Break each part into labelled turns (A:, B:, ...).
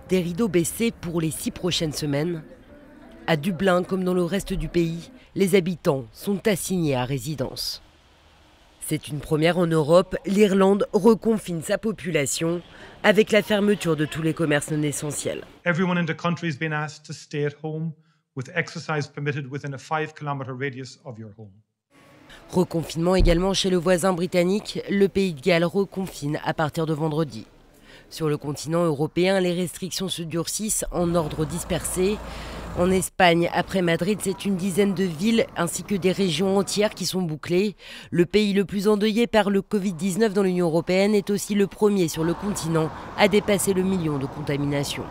A: Des rideaux baissés pour les 6 prochaines semaines. À Dublin, comme dans le reste du pays, les habitants sont assignés à résidence. C'est une première en Europe. L'Irlande reconfine sa population avec la fermeture de tous les commerces non essentiels.
B: Everyone in the country has been asked to stay at home, with exercise permitted within a 5-kilometre radius of your home.
A: Reconfinement également chez le voisin britannique. Le Pays de Galles reconfine à partir de vendredi. Sur le continent européen, les restrictions se durcissent en ordre dispersé. En Espagne, après Madrid, c'est une dizaine de villes ainsi que des régions entières qui sont bouclées. Le pays le plus endeuillé par le Covid-19 dans l'Union européenne est aussi le premier sur le continent à dépasser le million de contaminations.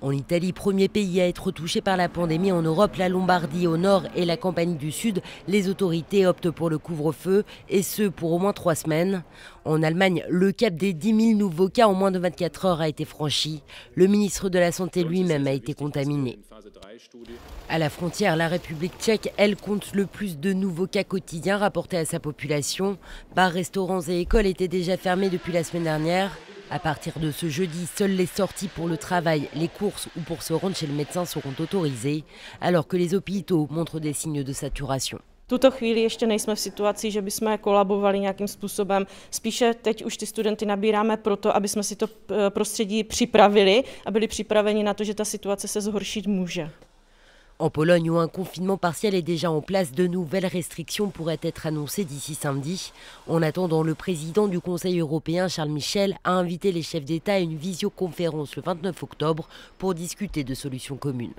A: En Italie, premier pays à être touché par la pandémie en Europe, la Lombardie au nord et la Campanie du sud, les autorités optent pour le couvre-feu, et ce pour au moins 3 semaines. En Allemagne, le cap des 10 000 nouveaux cas en moins de 24 heures a été franchi. Le ministre de la Santé lui-même a été contaminé. À la frontière, la République tchèque, elle, compte le plus de nouveaux cas quotidiens rapportés à sa population. Bars, restaurants et écoles étaient déjà fermés depuis la semaine dernière. À partir de ce jeudi, seules les sorties pour le travail, les courses ou pour se rendre chez le médecin seront autorisées, alors que les hôpitaux montrent des signes de saturation.
C: V tuto chvíli ještě nejsme v situaci, že bychom kolabovali nějakým způsobem. Spíše teď už ty studenty nabíráme proto, aby jsme si to prostředí připravili a byli připraveni na to, že ta situace se zhoršit může.
A: En Pologne, où un confinement partiel est déjà en place, de nouvelles restrictions pourraient être annoncées d'ici samedi. En attendant, le président du Conseil européen, Charles Michel, a invité les chefs d'État à une visioconférence le 29 octobre pour discuter de solutions communes.